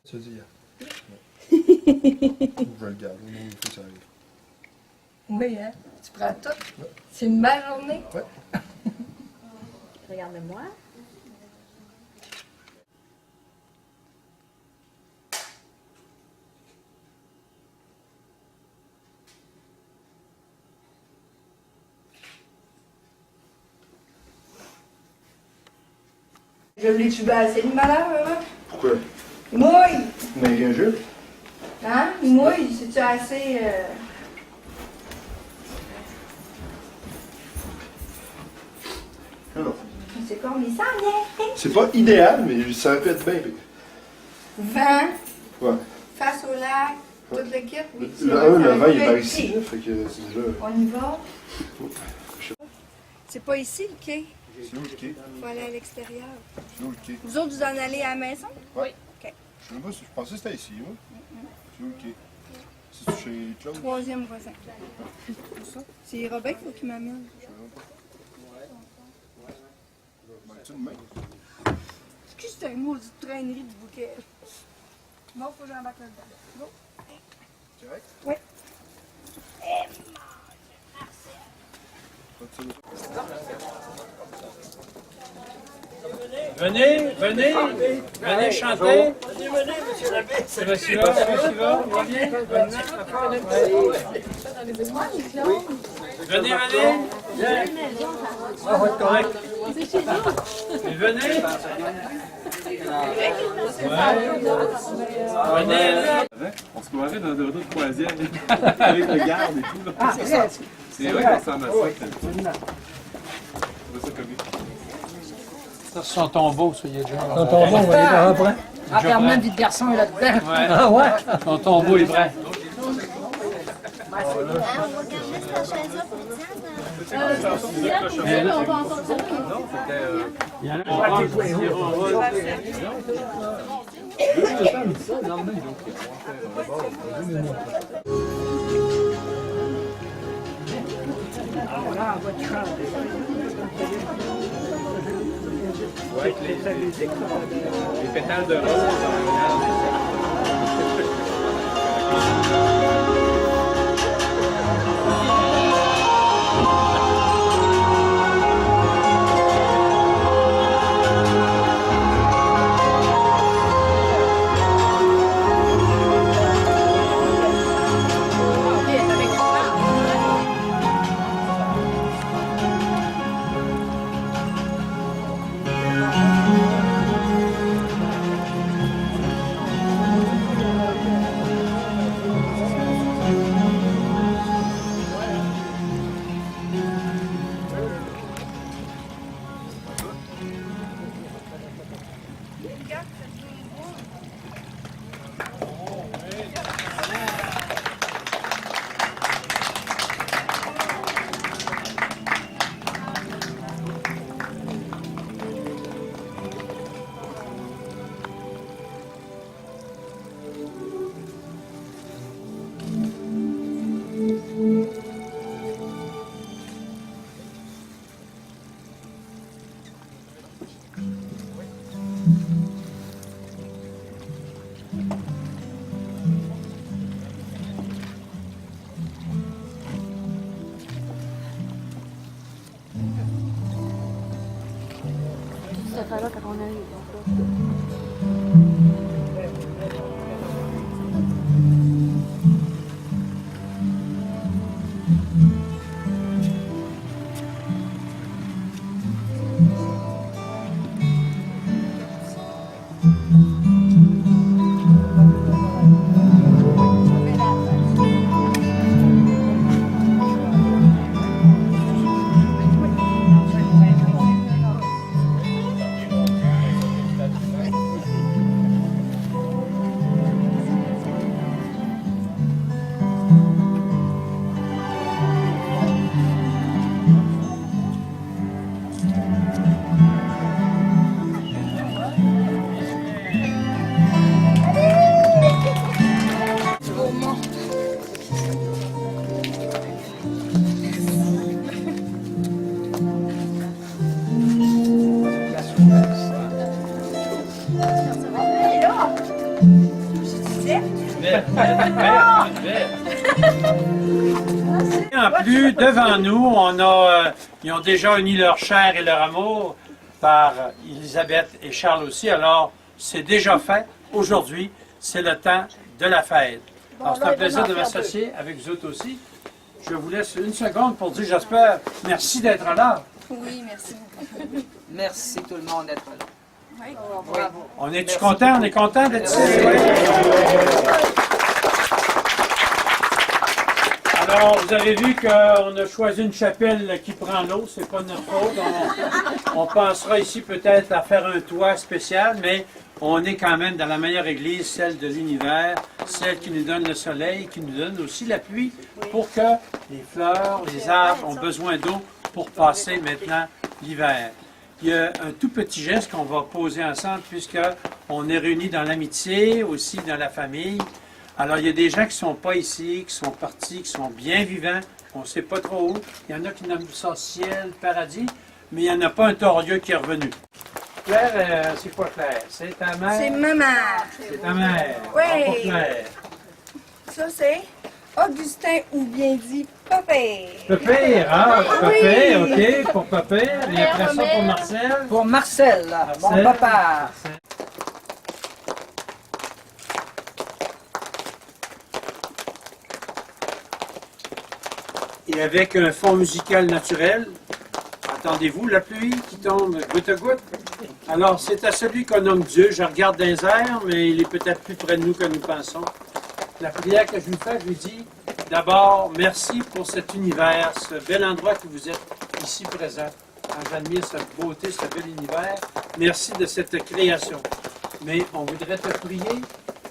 Tu dis, je le garde, il faut que ça arrive. Oui, hein? Tu prends tout? Ouais. C'est une belle journée? Oui. Regarde-moi. Je l'ai-tu assez de malheur, maman? Pourquoi? Il mouille! Mais un jeu? Hein? Il mouille, c'est-tu assez... Alors. C'est comme il s'en vient. C'est pas idéal, mais ça aurait pu être bien pire. Vent, Ouais. face au lac, tout le kit. Oui, Le vent, il est par ici, là, fait que c'est déjà... On y va. C'est pas ici le quai. C'est où le quai? Il faut aller à l'extérieur. C'est où le quai? Vous autres, vous en allez à la maison? Oui. OK. Je sais pas si je pensais que c'était ici, moi. C'est où le quai? C'est chez Claude? Troisième voisin. C'est Robin qu'il faut qu'il m'amène. Tu une main? Excuse, c'est un maudit traînerie de bouquet. Bon, faut que j'embarque là-dedans. Go. Correct? Oui. Venez, venez, venez chanter. Venez, monsieur l'abbé. C'est monsieur là, venez. Venez, venez. Ah, ouais, correct. Mais venez. Venez. On se croirait dans un auto de croisière avec le garde et tout. Là. Ah, c'est vrai qu'on ressemble à ça. Ça, c'est son tombeau, ça, il est déjà. Son tombeau, on va aller par après. Ah, Carmen, vie de garçon est là-dedans. Ouais. Ah ouais? Son tombeau est vrai. On va garder cette chaise-là pour Diane. On va encore ça. Il y en a qui Ouais, avec les pétales de rose. Ça fait là quand on arrive. En plus, devant nous, ils ont déjà uni leur chair et leur amour par Elisabeth et Charles aussi. Alors, c'est déjà fait. Aujourd'hui, c'est le temps de la fête. Alors, c'est un plaisir de m'associer avec vous autres aussi. Je vous laisse une seconde pour dire, j'espère, merci d'être là. Oui, merci beaucoup. Merci tout le monde d'être là. Oui. Bravo. On est-tu content? On est content d'être ici? Oui. Alors, vous avez vu qu'on a choisi une chapelle qui prend l'eau, c'est pas de notre faute. On pensera ici peut-être à faire un toit spécial, mais on est quand même dans la meilleure église, celle de l'univers, celle qui nous donne le soleil, qui nous donne aussi la pluie, pour que les fleurs, les arbres ont besoin d'eau pour passer maintenant l'hiver. Il y a un tout petit geste qu'on va poser ensemble, puisqu'on est réunis dans l'amitié, aussi dans la famille. Alors, il y a des gens qui ne sont pas ici, qui sont partis, qui sont bien vivants, on ne sait pas trop où. Il y en a qui nomment ça ciel, paradis, mais il n'y en a pas un torieux qui est revenu. Claire, c'est quoi Claire? C'est ta mère? C'est ma mère. C'est ta mère. Oui. Ah, pas Claire. Ça, c'est Augustin, ou bien dit Pépère. Pépère, Pépère, OK, pour Pépère. Et après ça, pour Marcel. Pour Marcel, mon Marcel. papa. Et avec un fond musical naturel, entendez-vous la pluie qui tombe goutte à goutte? Alors, c'est à celui qu'on nomme Dieu. Je regarde dans les airs, mais il est peut-être plus près de nous que nous pensons. La prière que je lui fais, je lui dis, d'abord, merci pour cet univers, ce bel endroit que vous êtes ici présent. Quand j'admire cette beauté, ce bel univers, merci de cette création. Mais on voudrait te prier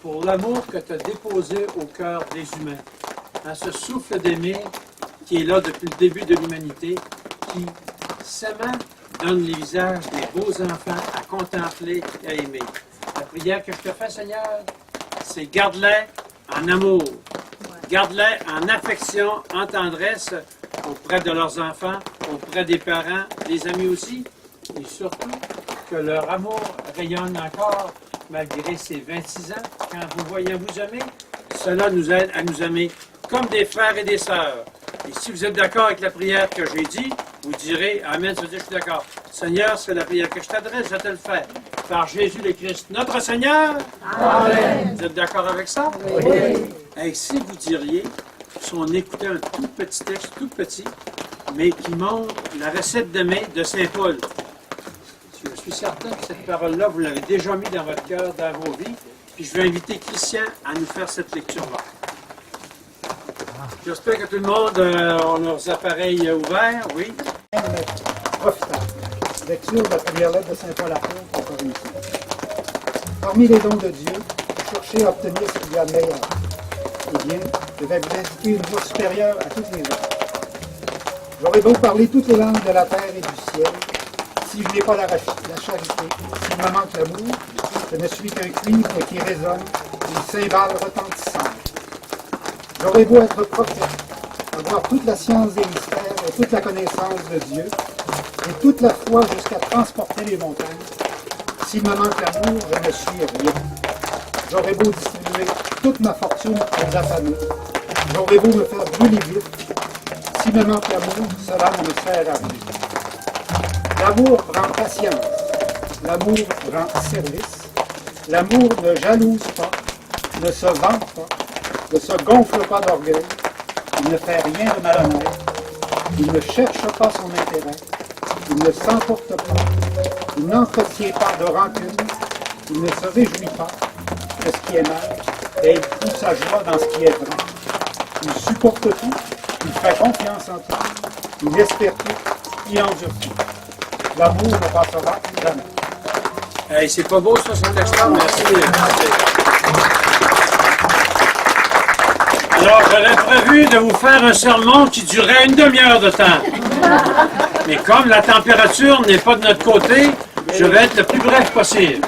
pour l'amour que tu as déposé au cœur des humains. Dans ce souffle d'aimer qui est là depuis le début de l'humanité, qui, s'aimant, donne les visages des beaux enfants à contempler et à aimer. La prière que je te fais, Seigneur, c'est garde-les en amour, garde-les en affection, en tendresse auprès de leurs enfants, auprès des parents, des amis aussi, et surtout que leur amour rayonne encore malgré ces 26 ans. Quand vous voyez vous aimer, cela nous aide à nous aimer comme des frères et des sœurs. Et si vous êtes d'accord avec la prière que j'ai dit, vous direz Amen, ça veut dire je suis d'accord. Seigneur, c'est la prière que je t'adresse, je te le fais. Par Jésus le Christ, notre Seigneur. Amen. Vous êtes d'accord avec ça? Oui. Et si vous diriez, si on écoutait un tout petit texte, tout petit, mais qui montre la recette d'aimer de Saint Paul. Je suis certain que cette parole-là, vous l'avez déjà mis dans votre cœur, dans vos vies. Puis je vais inviter Christian à nous faire cette lecture-là. J'espère que tout le monde a leurs appareils ouverts, oui. Profitant. Lecture de la première lettre de Saint Paul apôtre aux Corinthiens. Parmi les dons de Dieu, cherchez à obtenir ce qu'il y a de meilleur. Eh bien, je vais vous indiquer une voie supérieure à toutes les autres. J'aurais beau parler toutes les langues de la terre et du ciel, si je n'ai pas la charité, s'il me manque l'amour, je ne suis qu'un cuivre qui résonne, une cymbale retentissante. J'aurais beau être prophète, avoir toute la science des mystères et toute la connaissance de Dieu, et toute la foi jusqu'à transporter les montagnes. S'il me manque l'amour, je ne suis rien. J'aurais beau distribuer toute ma fortune aux affamés. J'aurais beau me faire brûler vite. S'il me manque l'amour, cela ne me sert à rien. L'amour rend patience. L'amour rend service. L'amour ne jalouse pas, ne se vante pas, ne se gonfle pas d'orgueil. Il ne fait rien de malhonnête. Il ne cherche pas son intérêt. Il ne s'emporte pas. Il n'entretient pas de rancune. Il ne se réjouit pas de ce qui est mal. Et il trouve sa joie dans ce qui est vrai. Il supporte tout. Il fait confiance en tout. Il espère tout. Il endure tout. L'amour ne passera jamais. Hey, c'est pas beau ça, cet texte-là? Merci. Alors, j'avais prévu de vous faire un sermon qui durait une demi-heure de temps. Mais comme la température n'est pas de notre côté, je vais être le plus bref possible.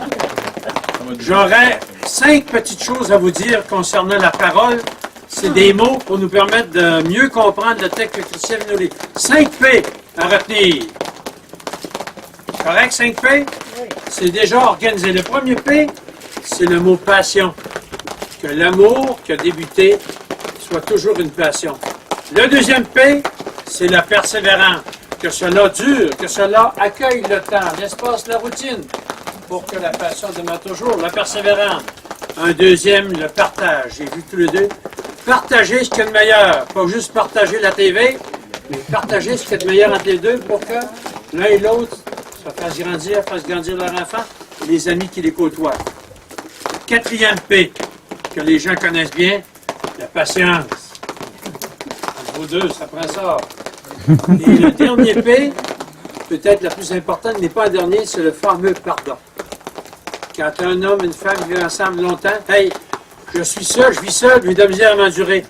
J'aurais 5 petites choses à vous dire concernant la parole. C'est des mots pour nous permettre de mieux comprendre le texte que Christian nous lit. 5 P à retenir. Correct, 5 P? C'est déjà organisé. Le premier P, c'est le mot passion. Que l'amour qui a débuté soit toujours une passion. Le deuxième P, c'est la persévérance. Que cela dure, que cela accueille le temps, l'espace, la routine, pour que la passion demeure toujours. La persévérance. Un deuxième, le partage. J'ai vu tous les deux. Partager ce qu'il y a de meilleur. Pas juste partager la TV, mais partager ce qu'il y a de meilleur entre les deux pour que l'un et l'autre se fassent grandir leur enfant et les amis qui les côtoient. Quatrième P, que les gens connaissent bien, la patience. Entre vous deux, ça prend ça. Et le dernier P, peut-être la plus importante, n'est pas un dernier, c'est le fameux pardon. Quand un homme et une femme vivent ensemble longtemps, hey, je suis seul, je vis seul, j'ai de la misère à m'endurer.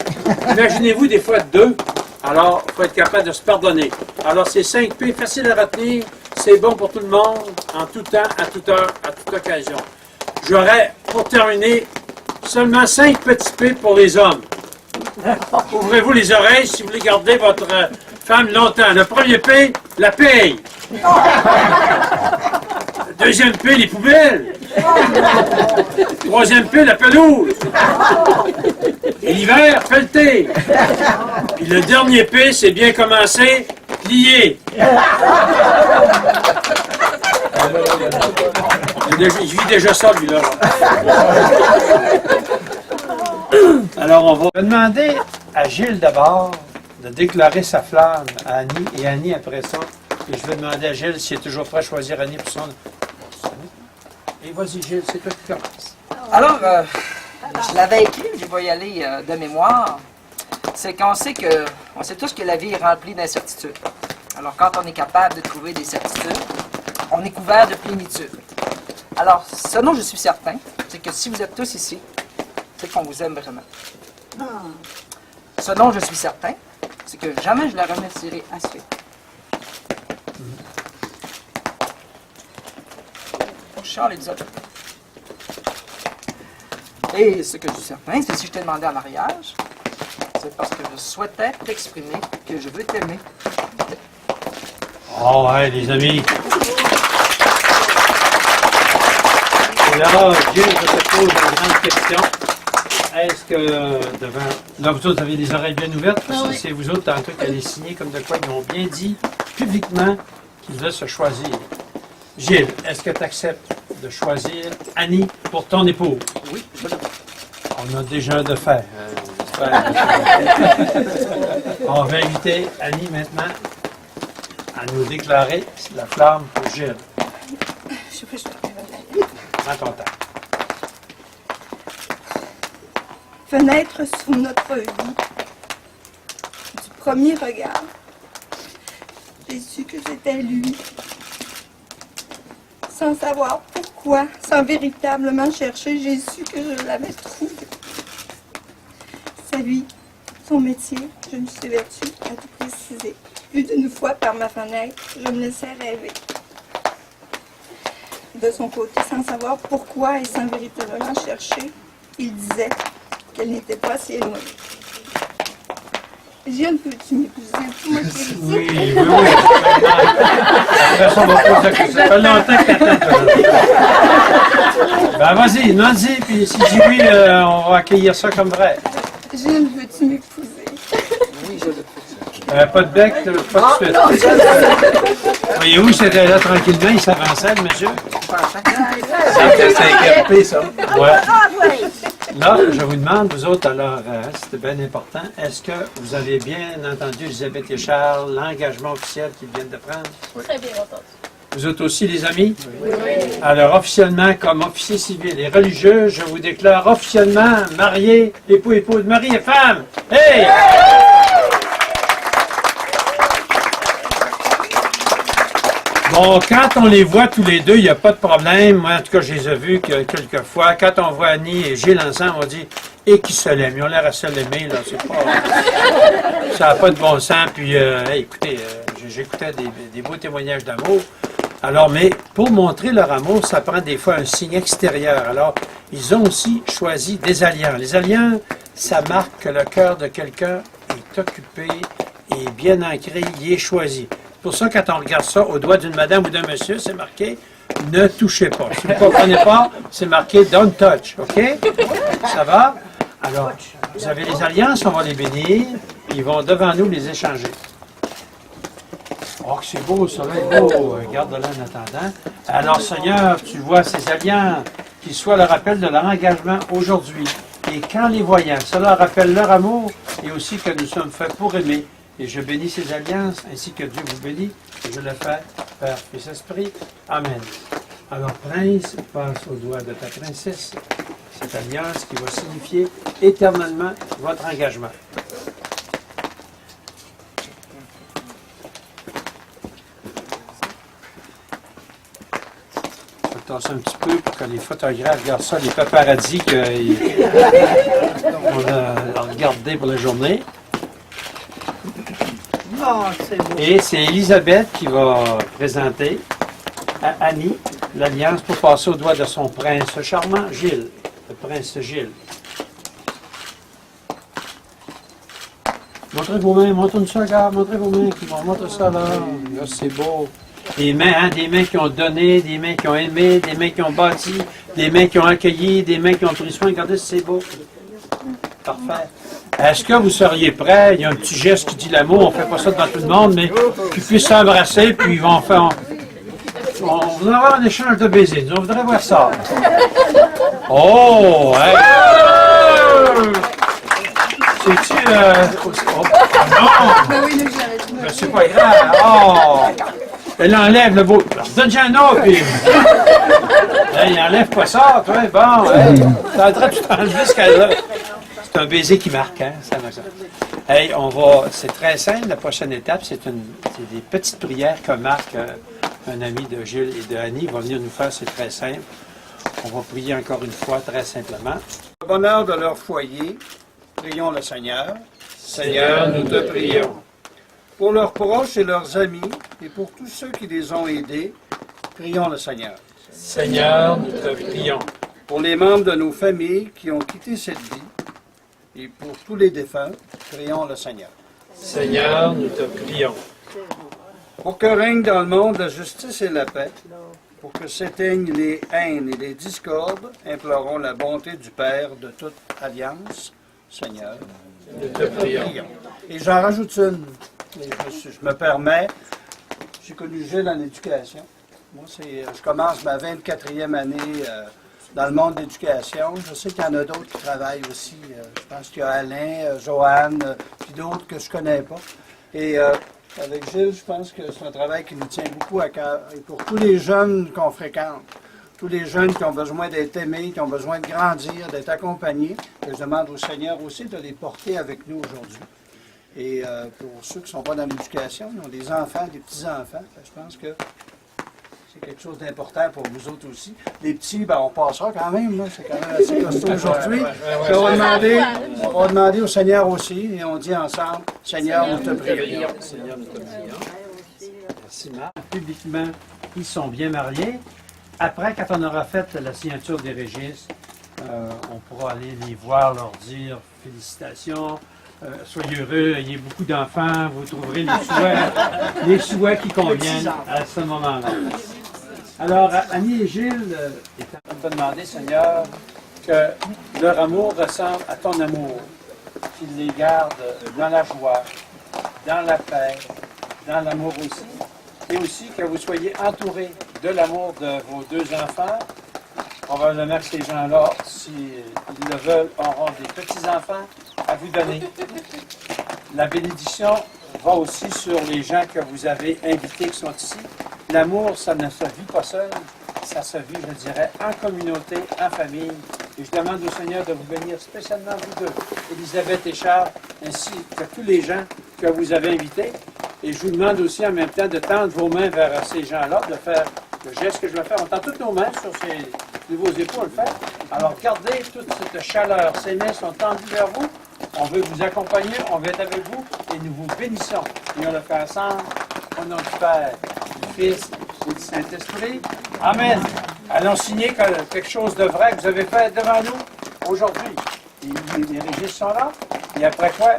Imaginez-vous des fois deux, alors il faut être capable de se pardonner. Alors c'est 5 P, facile à retenir, c'est bon pour tout le monde, en tout temps, à toute heure, à toute occasion. J'aurais, pour terminer, seulement 5 petits P pour les hommes. Ouvrez-vous les oreilles si vous voulez garder votre femme longtemps. Le premier P, la paye. Deuxième P, les poubelles. Troisième P, la pelouse. Et l'hiver, pelleter. Puis le dernier P, c'est bien commencé, plier. Je vis déjà ça, lui-là. Alors, on va demander à Gilles d'abord de déclarer sa flamme à Annie, et Annie après ça. Et je vais demander à Gilles s'il est toujours prêt à choisir Annie pour son... Et vas-y, Gilles, c'est toi qui commence. Alors, je l'avais écrit, je vais y aller de mémoire. C'est qu'on sait on sait tous que la vie est remplie d'incertitudes. Alors, quand on est capable de trouver des certitudes, on est couvert de plénitude. Alors, ce dont je suis certain, c'est que si vous êtes tous ici, c'est qu'on vous aime vraiment. Ce dont je suis certain, c'est que jamais je la remercierai assez. Charles et Isabelle. Et ce que je suis certain, c'est que si je t'ai demandé en mariage, c'est parce que je souhaitais t'exprimer que je veux t'aimer. Oh, ouais, les amis. Et là, Gilles, je te pose une grande question. Est-ce que devant... Là, vous autres avez les oreilles bien ouvertes, parce que c'est vous autres, tantôt, qui allez signer comme de quoi ils ont bien dit publiquement qu'ils veulent se choisir. Gilles, est-ce que tu acceptes de choisir Annie pour ton épouse? Oui, je le veux. On a déjà de faire. On va inviter Annie maintenant à nous déclarer la flamme pour Gilles. Je sais pas, je te Prends ton temps. Fenêtre sur notre vie. Du premier regard, j'ai su que c'était lui. Sans savoir pourquoi, sans véritablement chercher, j'ai su que je l'avais trouvé. C'est lui, son métier, je me suis vertu à tout préciser. Plus d'une fois par ma fenêtre, je me laissais rêver. De son côté, sans savoir pourquoi et sans véritablement chercher, il disait qu'elle n'était pas si éloignée. Gilles, peux-tu m'épouser? Moi, Oui, oui, oui. Après ça, on va poser la question. Ça fait longtemps que t'attends. Ben, vas-y, non-y, puis si tu dis oui, on va accueillir ça comme vrai. Gilles, veux-tu m'épouser? Oui, je le veux. Pas de bec, pas de suite. Voyez-vous, c'était là tranquillement, il s'avançait, le monsieur. C'est un CRP, ça. Ouais. Là, je vous demande, vous autres, alors, c'était bien important, est-ce que vous avez bien entendu, Elisabeth et Charles, l'engagement officiel qu'ils viennent de prendre? Très bien entendu. Vous autres aussi, les amis? Oui. Alors, officiellement, comme officier civil et religieux, je vous déclare officiellement mariés, époux, épouse, mari et femme. Hey! Bon, quand on les voit tous les deux, il n'y a pas de problème. Moi, en tout cas, je les ai vus quelques fois. Quand on voit Annie et Gilles ensemble, on dit « Et qui se l'aiment? » Ils ont l'air à se l'aimer, là. C'est pas... Ça n'a pas de bon sens. Puis, écoutez, j'écoutais des beaux témoignages d'amour. Alors, mais pour montrer leur amour, ça prend des fois un signe extérieur. Alors, ils ont aussi choisi des alliances. Les alliances, ça marque que le cœur de quelqu'un est occupé et bien ancré, il est choisi. C'est pour ça, quand on regarde ça au doigt d'une madame ou d'un monsieur, c'est marqué « Ne touchez pas ». Si vous ne comprenez pas, c'est marqué « Don't touch ». OK? Ça va? Alors, vous avez les alliances, on va les bénir. Ils vont devant nous les échanger. Oh, que c'est beau, ça va être beau. Garde-le en attendant. Alors, Seigneur, tu vois ces alliances, qu'ils soient le rappel de leur engagement aujourd'hui. Et qu'en les voyant, cela rappelle leur amour et aussi que nous sommes faits pour aimer. Et je bénis ces alliances, ainsi que Dieu vous bénit. Et je le fais, Père, Fils, Esprit. Amen. Alors, prince, passe au doigt de ta princesse cette alliance qui va signifier éternellement votre engagement. Je vais tasser un petit peu pour que les photographes regardent ça, les paparazzis qu'on a regardés pour la journée. Et c'est Elisabeth qui va présenter à Annie l'alliance pour passer au doigt de son prince charmant, Gilles, le prince Gilles. Montrez vos mains, montrez ça, regarde, montrez vos mains, montrez ça là, là c'est beau. Des mains, hein, des mains qui ont donné, des mains qui ont aimé, des mains qui ont bâti, des mains qui ont accueilli, des mains qui ont pris soin, regardez si c'est beau. Parfait. Est-ce que vous seriez prêts? Il y a un petit geste qui dit l'amour, on ne fait pas ça devant tout le monde, mais qu'ils puissent s'embrasser, puis ils vont faire... On va avoir un échange de baisers. On voudrait voir ça. Oh! Hey. C'est-tu... Oh, non! Mais c'est pas grave. Oh! Elle enlève le beau... Donne-lui un autre, puis... Hey, il enlève pas ça, toi. Bon, hey. T'as le droit de tout enlever ce qu'elle a. C'est un baiser qui marque, hein? Ça. Hey, on va... C'est très simple. La prochaine étape, c'est des petites prières que Marc... un ami de Gilles et de Annie va venir nous faire, c'est très simple. On va prier encore une fois, très simplement. Au bonheur de leur foyer, prions le Seigneur. Seigneur, nous te prions. Pour leurs proches et leurs amis, et pour tous ceux qui les ont aidés, prions le Seigneur. Seigneur, nous te prions. Pour les membres de nos familles qui ont quitté cette vie, et pour tous les défunts, prions le Seigneur. Seigneur, nous te prions. Pour que règne dans le monde la justice et la paix, pour que s'éteignent les haines et les discordes, implorons la bonté du Père de toute alliance, Seigneur. Nous te prions. Et j'en rajoute une. Je me permets, j'ai connu Gilles en éducation. Moi, je commence ma 24e année dans le monde de l'éducation. Je sais qu'il y en a d'autres qui travaillent aussi. Je pense qu'il y a Alain, Joanne, puis d'autres que je ne connais pas. Et avec Gilles, je pense que c'est un travail qui nous tient beaucoup à cœur. Et pour tous les jeunes qu'on fréquente, tous les jeunes qui ont besoin d'être aimés, qui ont besoin de grandir, d'être accompagnés, je demande au Seigneur aussi de les porter avec nous aujourd'hui. Et pour ceux qui ne sont pas dans l'éducation, ils ont des enfants, des petits-enfants. Je pense que c'est quelque chose d'important pour vous autres aussi. Les petits, ben, on passera quand même, là. C'est quand même assez costaud aujourd'hui. On va demander au Seigneur aussi, et on dit ensemble, Seigneur, nous te prions. Seigneur, nous te prions. Merci, Marc. Publiquement, ils sont bien mariés. Après, quand on aura fait la signature des registres, on pourra aller les voir, leur dire félicitations. Soyez heureux, ayez beaucoup d'enfants, vous trouverez les souhaits qui conviennent à ce moment-là. Alors, Annie et Gilles, on peut demander, Seigneur, que leur amour ressemble à ton amour, qu'ils les gardent dans la joie, dans la paix, dans l'amour aussi, et aussi que vous soyez entourés de l'amour de vos deux enfants. Probablement que ces gens-là, s'ils le veulent, auront des petits-enfants à vous donner. La bénédiction va aussi sur les gens que vous avez invités qui sont ici. L'amour, ça ne se vit pas seul, ça se vit, je dirais, en communauté, en famille. Et je demande au Seigneur de vous bénir spécialement vous deux, Elisabeth et Charles, ainsi que tous les gens que vous avez invités. Et je vous demande aussi en même temps de tendre vos mains vers ces gens-là, de faire le geste que je vais faire. On tend toutes nos mains sur vos épaules, faites. Alors gardez toute cette chaleur. Ces mains sont tendues vers vous. On veut vous accompagner, on veut être avec vous et nous vous bénissons. Et on le fait ensemble au nom du Père, du Fils et du Saint-Esprit. Amen. Allons signer quelque chose de vrai que vous avez fait devant nous aujourd'hui. Les registres sont là. Et après quoi,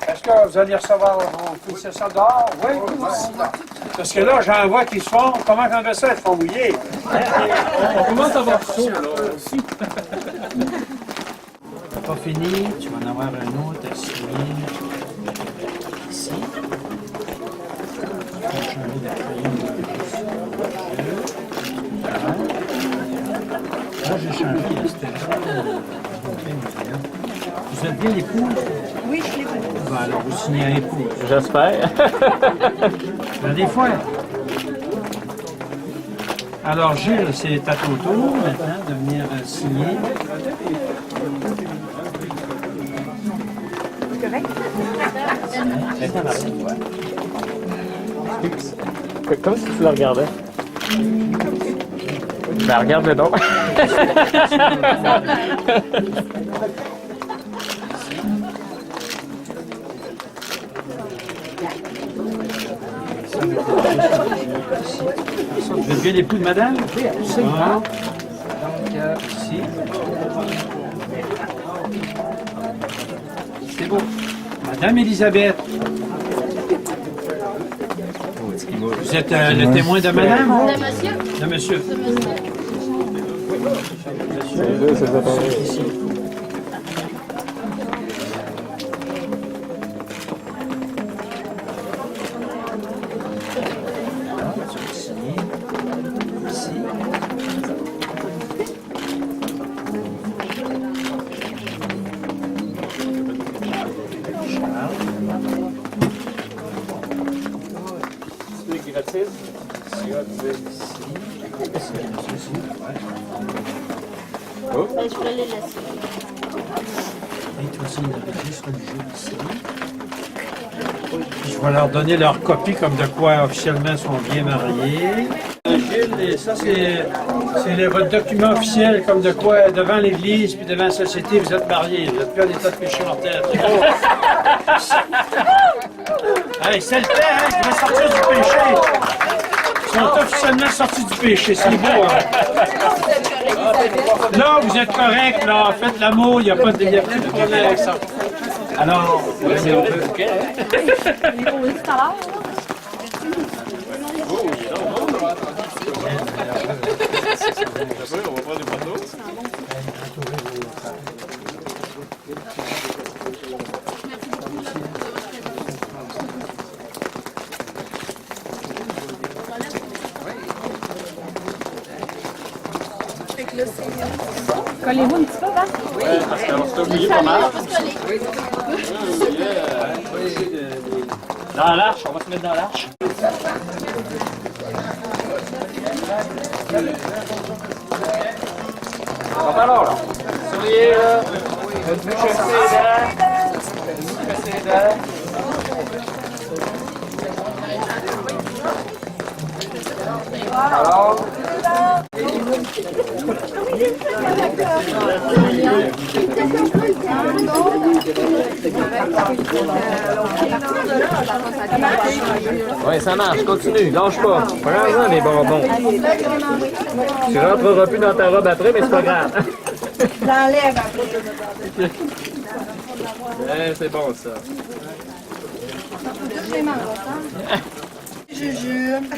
est-ce que vous allez recevoir vos félicitations dehors? Oui. Parce que là, j'en vois qui se font. Comment on fait ça? Ils se font mouiller. On commence à avoir chaud, là, aussi. pas fini, tu vas en avoir un autre à signer ici. Je vais changer de crayon. Là, j'ai changé le stéphane. Vous êtes bien l'épouse? Oui, je l'ai vu. Ben alors, vous signez à l'épouse. J'espère. Ben, des fois. Alors, Gilles, c'est à ton tour maintenant de venir signer. Comme si tu le regardais. Ben, regarde-le donc. Vous êtes bien l'époux de madame? Oui, absolument. Donc, ici. C'est beau. Madame Elisabeth. Vous êtes le témoin de madame? De monsieur? De monsieur. Ici. Ben, je voulais les laisser. Et toi aussi, le registre du jeu ici. Puis je vais leur donner leur copie comme de quoi officiellement ils sont bien mariés. Gilles, ça c'est votre document officiel comme de quoi devant l'Église puis devant la société vous êtes mariés. Vous n'êtes plus en état de péché mortel. Hey, c'est le temps, hein, ils vont sortir du péché. Ils sont officiellement sortis du péché, c'est beau. Hein? Là, vous êtes correct, là, faites l'amour, il n'y a pas de problème avec ça. Alors, c'est un peu. On va prendre des photos. Collez-vous un petit peu, hein? Oui, parce qu'on s'est oublié pas mal. Dans l'arche, on va se mettre dans l'arche. Alors, là. Souriez, là. Faites-vous chasser les dents. Faites-vous chasser les dents. Alors. Ouais, ça marche, continue, lâche pas. Prends-en des bonbons. Tu rentreras plus dans ta robe après, mais c'est pas grave. J'enlève après. C'est bon ça. Jujube.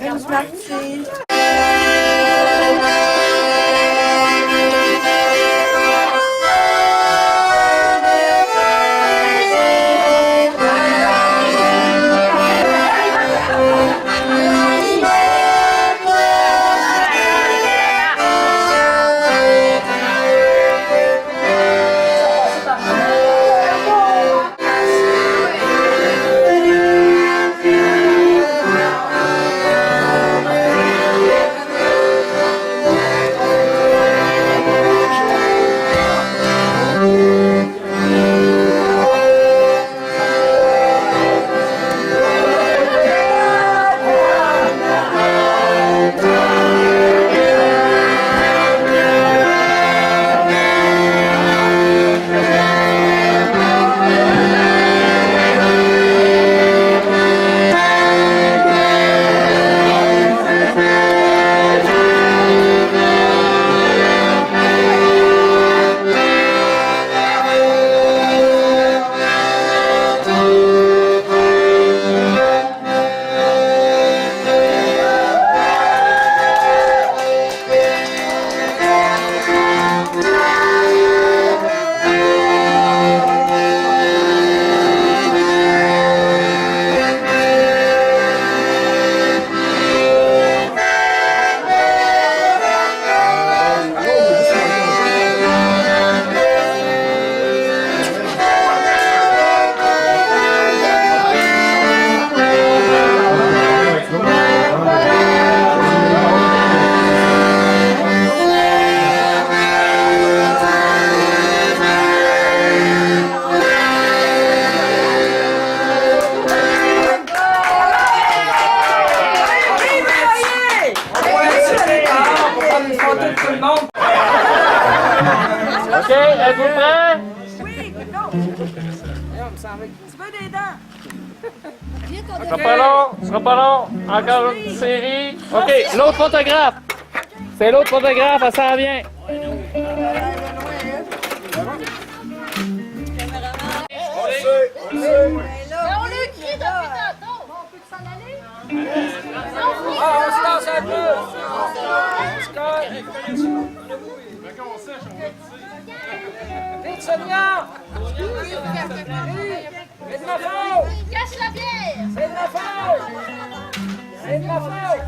Une Smarties. Tu veux des dents? Ce sera pas long, ce sera pas long. Encore une série. OK, l'autre photographe. C'est l'autre photographe, elle s'en vient. On le crie depuis tantôt. On peut s'en aller? Ah, on se lance un peu. Vite, Sonia! C'est de ma faute! Cache la bière. C'est de ma faute! C'est de ma faute!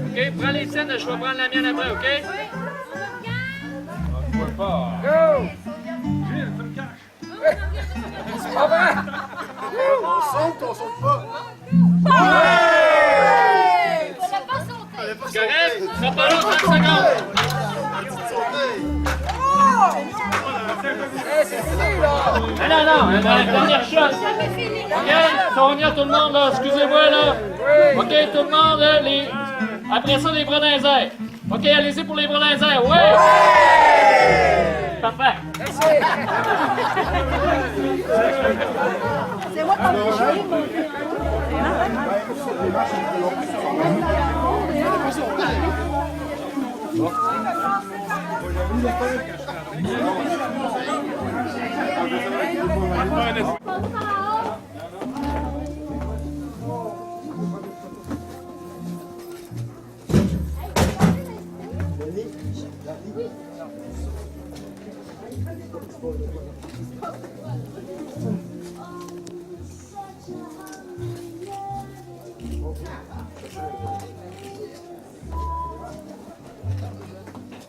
OK, prends les tiennes, je vais prendre la mienne après, OK? Go! C'est pas vrai! On saute pas. On n'a pas sauté. C'est correct? Ce sera pas long, 30 secondes. C'est fini, là! Non, dernière shot. OK, Sonia, tout le monde, là, excusez-moi, là. OK, tout le monde, les... après ça, les bras dans les airs. OK, allez-y pour les bras dans les airs. Ouais! Parfait. C'est moi qui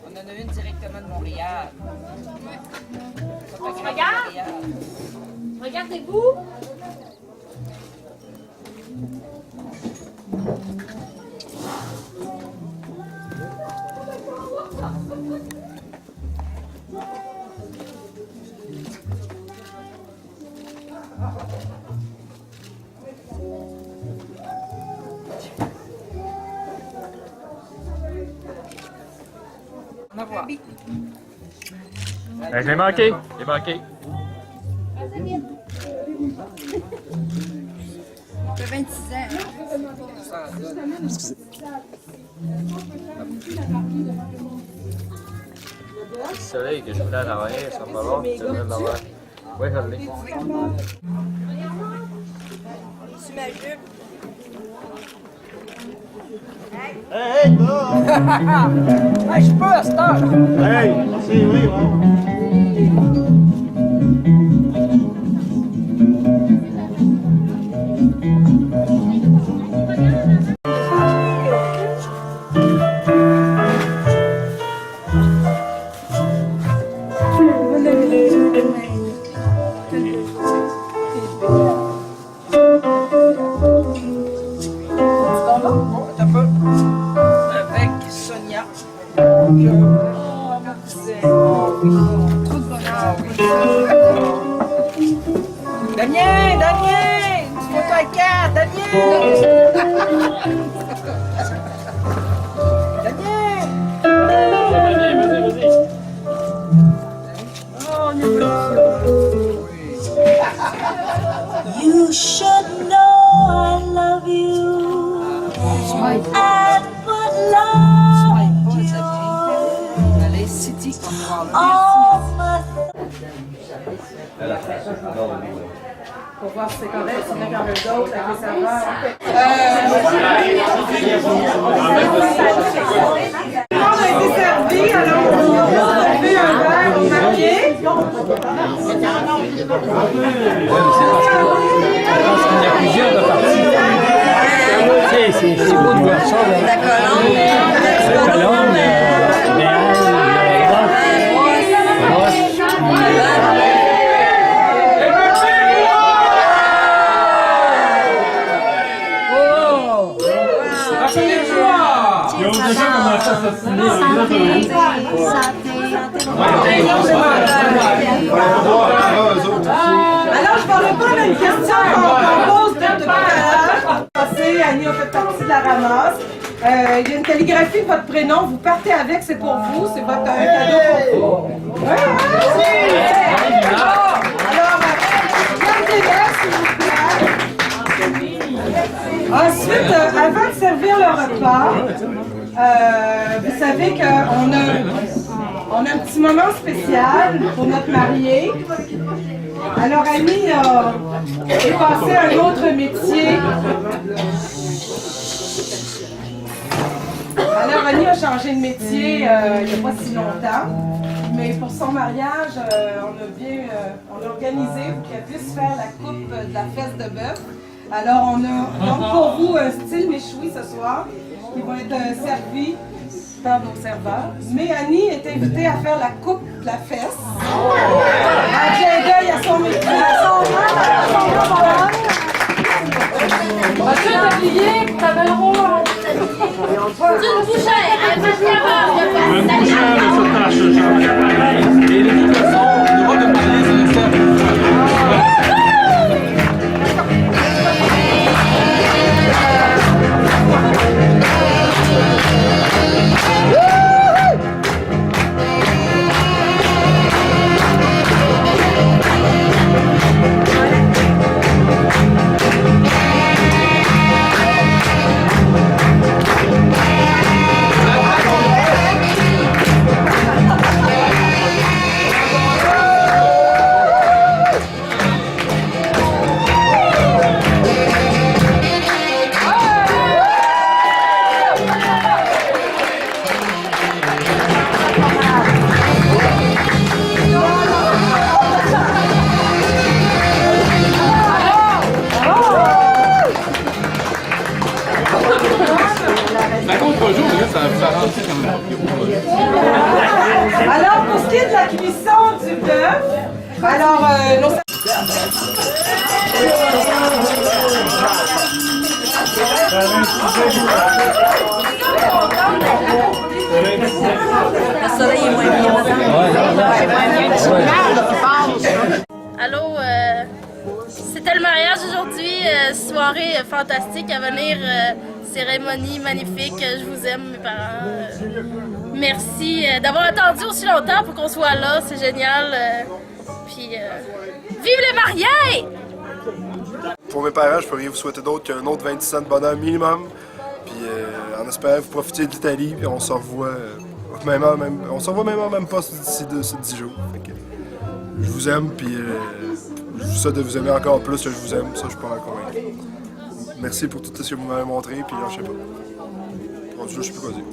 On en a une directement de Montréal. On se regarde? Regardez-vous. On en voit. Je l'ai manqué. J'ai manqué. Vas-y, vite. J'ai 26 ans. Le soleil que je voulais en arrière, ça me va voir. Tu veux l'avoir. Oui, je l'ai. Sur ma jupe. Hey, je peux à cette heure! Hey, c'est oui, ouais. Un peu. Avec Sonia. Damien! Damien! Une petite photo avec Kat! Damien! Damien! Vas-y. You should know I love you and put love in you. Allez, City, on va voir là. All my Pour voir si c'est correct, si on est dans le d'autres avec les serveurs. Tout le monde a été servi, alors on a servi un verre marqué. C'est beau de voir ça. La colombe. La colombe, Ils ont déjà commencé à s'assassiner. Alors, je vais répondre à une question qu'on pose depuis tout à l'heure. Annie a fait partie de la ramasse. Il y a une calligraphie de votre prénom. Vous partez avec, c'est pour vous. C'est votre cadeau pour vous. Ouais, alors, gardez-la, s'il vous plaît. Ensuite, avant de servir le repas, vous savez qu'on a un petit moment spécial pour notre mariée. Alors, Annie est passée à un autre métier. Alors, Annie a changé de métier il n'y a pas si longtemps. Mais pour son mariage, on a organisé pour qu'elle puisse faire la coupe de la fesse de bœuf. Alors, on a donc pour vous un style méchoui ce soir, qui va être servi par nos serveurs. Mais Annie est invitée à faire la coupe de la fesse. Un clin d'œil à son métier. As-tu oublié que t'avais le rôle? Une bouchère, elle va se Une bouchère de cette tâche, Jean. Et de toute façon, le droit de parler, c'est l'extérieur. Alors, pour ce qui est de la cuisson du bœuf, alors, Allô, c'était le mariage aujourd'hui, soirée fantastique à venir, cérémonie magnifique, je vous aime mes parents. Merci d'avoir attendu aussi longtemps pour qu'on soit là, c'est génial. Puis, vive les mariés! Pour mes parents, je peux rien vous souhaiter d'autre qu'un autre 27 ans de bonheur minimum. Puis en espérant que vous profitiez de l'Italie, puis on se revoit même pas d'ici 10 jours. Fait que, je vous aime, puis je vous souhaite de vous aimer encore plus que je vous aime, ça je suis pas mal convaincu. Merci pour tout ce que vous m'avez montré, puis là, je sais pas. Rendu là, je sais plus quoi dire.